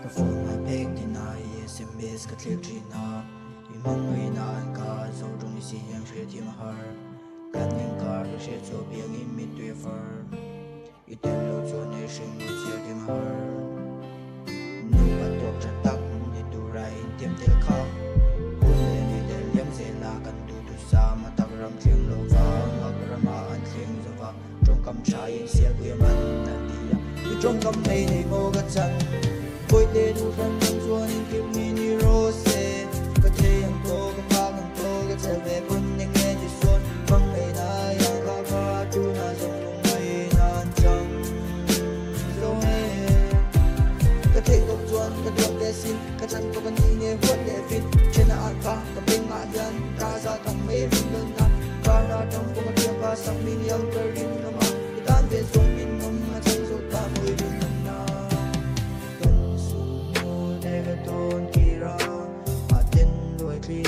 phone my pek din na SMS ka click din na imang ai na ka zo jong si yang she tim har kan ning ka ro she cho biang in mi tue far iten lo cho ne shing lo che tim har nu pa tok cha tak ni tu rai tiam tel kha hun le ni del yam se la kan tu tu sa ma tak ram thiang lo wa ngak rama an thiang zo wa trong kam chai sia ku yam an na ti ya trong kam nei nei mo ga chan boy te du ran nang chuan in kim mi ni rose ka te yang to ka pa kan to ka che ve kun ning nge ji son bang ei na ya ka ka tu na zong lung mai nan chang zo he ka te tok chuan ka tok te sin ka chan to kan ni ne hot le fit chena a ka ping ma yan ka za thong me rin don na ka na tong ko ka pa sang min yang ka rin na ma dan ve zong min mong ma chang zo ta moi rin na ton kira atin loi kli